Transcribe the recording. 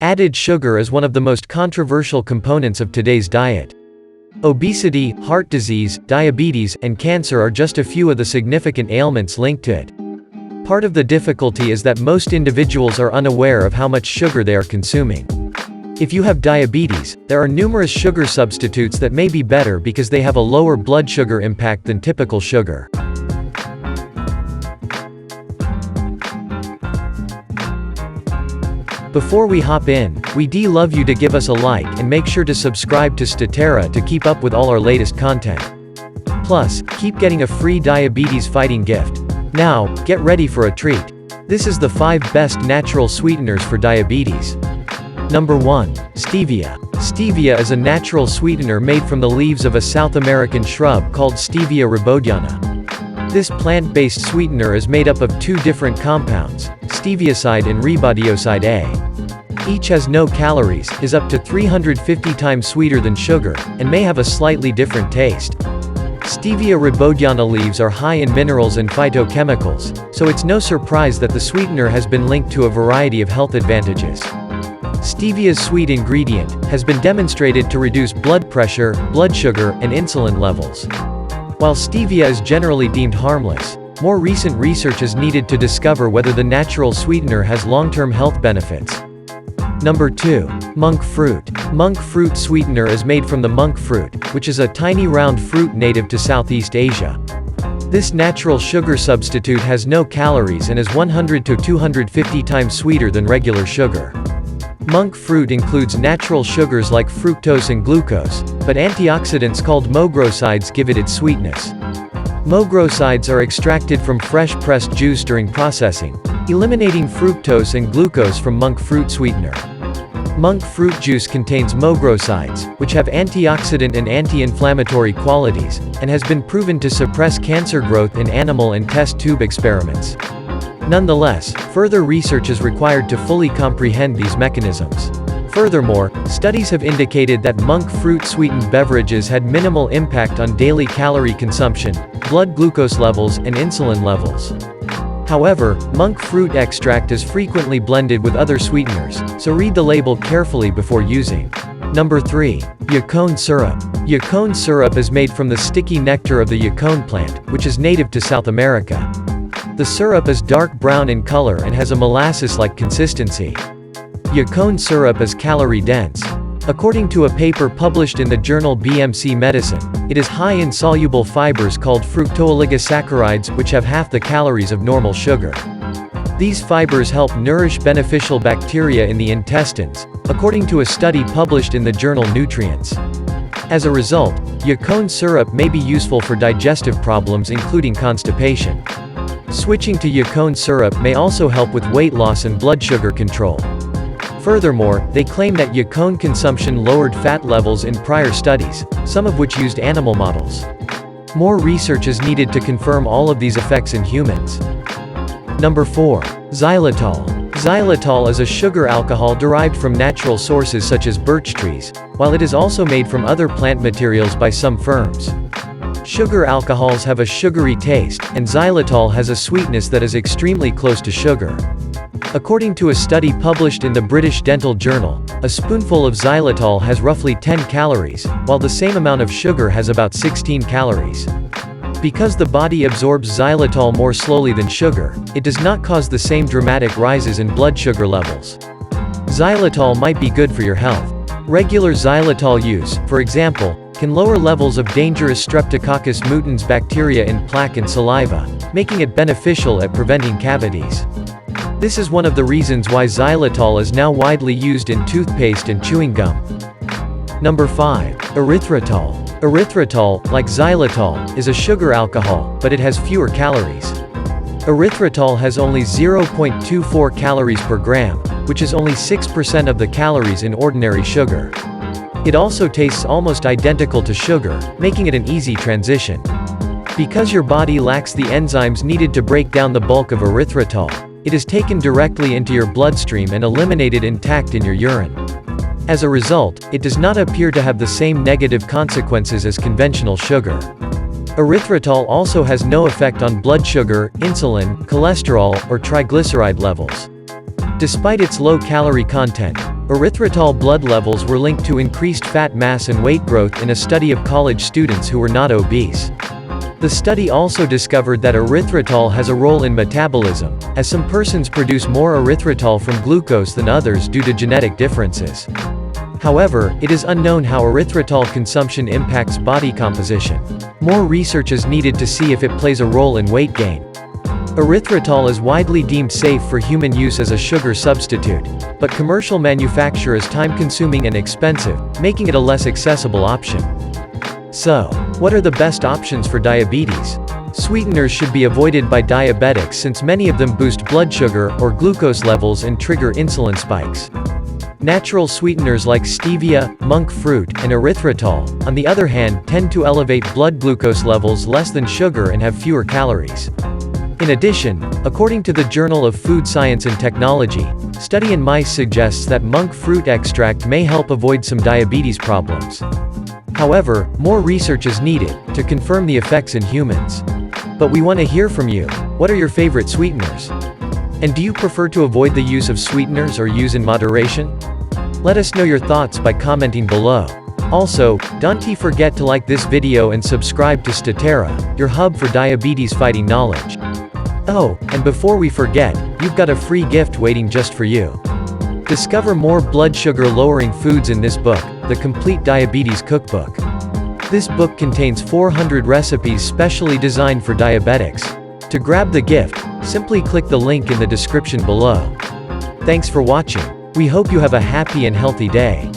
Added sugar is one of the most controversial components of today's diet. Obesity, heart disease, diabetes, and cancer are just a few of the significant ailments linked to it. Part of the difficulty is that most individuals are unaware of how much sugar they are consuming. If you have diabetes, there are numerous sugar substitutes that may be better because they have a lower blood sugar impact than typical sugar. Before we hop in, we'd love you to give us a like and make sure to subscribe to STATERA to keep up with all our latest content. Plus, keep getting a free diabetes fighting gift. Now, get ready for a treat. This is the 5 best natural sweeteners for diabetes. Number 1. Stevia. Stevia is a natural sweetener made from the leaves of a South American shrub called Stevia rebaudiana. This plant-based sweetener is made up of 2 different compounds, stevioside and rebaudioside A. Each has no calories, is up to 350 times sweeter than sugar, and may have a slightly different taste. Stevia rebaudiana leaves are high in minerals and phytochemicals, so it's no surprise that the sweetener has been linked to a variety of health advantages. Stevia's sweet ingredient has been demonstrated to reduce blood pressure, blood sugar, and insulin levels. While stevia is generally deemed harmless, more recent research is needed to discover whether the natural sweetener has long-term health benefits. Number 2. Monk fruit. Monk fruit sweetener is made from the monk fruit, which is a tiny round fruit native to Southeast Asia. This natural sugar substitute has no calories and is 100 to 250 times sweeter than regular sugar. Monk fruit includes natural sugars like fructose and glucose, but antioxidants called mogrosides give it its sweetness. Mogrosides are extracted from fresh pressed juice during processing, eliminating fructose and glucose from monk fruit sweetener. Monk fruit juice contains mogrosides, which have antioxidant and anti-inflammatory qualities, and has been proven to suppress cancer growth in animal and test tube experiments. Nonetheless, further research is required to fully comprehend these mechanisms. Furthermore, studies have indicated that monk fruit-sweetened beverages had minimal impact on daily calorie consumption, blood glucose levels, and insulin levels. However, monk fruit extract is frequently blended with other sweeteners, so read the label carefully before using. Number 3. Yacon syrup. Yacon syrup is made from the sticky nectar of the yacon plant, which is native to South America. The syrup is dark brown in color and has a molasses-like consistency. Yacon syrup is calorie-dense. According to a paper published in the journal BMC Medicine, it is high in soluble fibers called fructooligosaccharides, which have half the calories of normal sugar. These fibers help nourish beneficial bacteria in the intestines, according to a study published in the journal Nutrients. As a result, Yacon syrup may be useful for digestive problems including constipation. Switching to Yacon syrup may also help with weight loss and blood sugar control. Furthermore, they claim that Yacon consumption lowered fat levels in prior studies, some of which used animal models. More research is needed to confirm all of these effects in humans. Number 4. Xylitol. Xylitol is a sugar alcohol derived from natural sources such as birch trees, while it is also made from other plant materials by some firms. Sugar alcohols have a sugary taste, and xylitol has a sweetness that is extremely close to sugar. According to a study published in the British Dental Journal, a spoonful of xylitol has roughly 10 calories, while the same amount of sugar has about 16 calories. Because the body absorbs xylitol more slowly than sugar, it does not cause the same dramatic rises in blood sugar levels. Xylitol might be good for your health. Regular xylitol use, for example, can lower levels of dangerous Streptococcus mutans bacteria in plaque and saliva, making it beneficial at preventing cavities. This is one of the reasons why xylitol is now widely used in toothpaste and chewing gum. Number 5. Erythritol. Erythritol, like xylitol, is a sugar alcohol, but it has fewer calories. Erythritol has only 0.24 calories per gram, which is only 6% of the calories in ordinary sugar. It also tastes almost identical to sugar, making it an easy transition. Because your body lacks the enzymes needed to break down the bulk of erythritol, it is taken directly into your bloodstream and eliminated intact in your urine. As a result, it does not appear to have the same negative consequences as conventional sugar. Erythritol also has no effect on blood sugar, insulin, cholesterol, or triglyceride levels. Despite its low calorie content, Erythritol blood levels were linked to increased fat mass and weight growth in a study of college students who were not obese. The study also discovered that erythritol has a role in metabolism, as some persons produce more erythritol from glucose than others due to genetic differences. However, it is unknown how erythritol consumption impacts body composition. More research is needed to see if it plays a role in weight gain. Erythritol is widely deemed safe for human use as a sugar substitute, but commercial manufacture is time-consuming and expensive, making it a less accessible option. So, what are the best options for diabetes? Sweeteners should be avoided by diabetics since many of them boost blood sugar or glucose levels and trigger insulin spikes. Natural sweeteners like stevia, monk fruit, and erythritol, on the other hand, tend to elevate blood glucose levels less than sugar and have fewer calories. In addition, according to the Journal of Food Science and Technology, study in mice suggests that monk fruit extract may help avoid some diabetes problems. However, more research is needed to confirm the effects in humans. But we want to hear from you. What are your favorite sweeteners? And do you prefer to avoid the use of sweeteners or use in moderation? Let us know your thoughts by commenting below. Also, don't forget to like this video and subscribe to STATERA, your hub for diabetes fighting knowledge. Oh, and before we forget, you've got a free gift waiting just for you. Discover more blood sugar lowering foods in this book, The Complete Diabetes Cookbook. This book contains 400 recipes specially designed for diabetics. To grab the gift, simply click the link in the description below. Thanks for watching. We hope you have a happy and healthy day.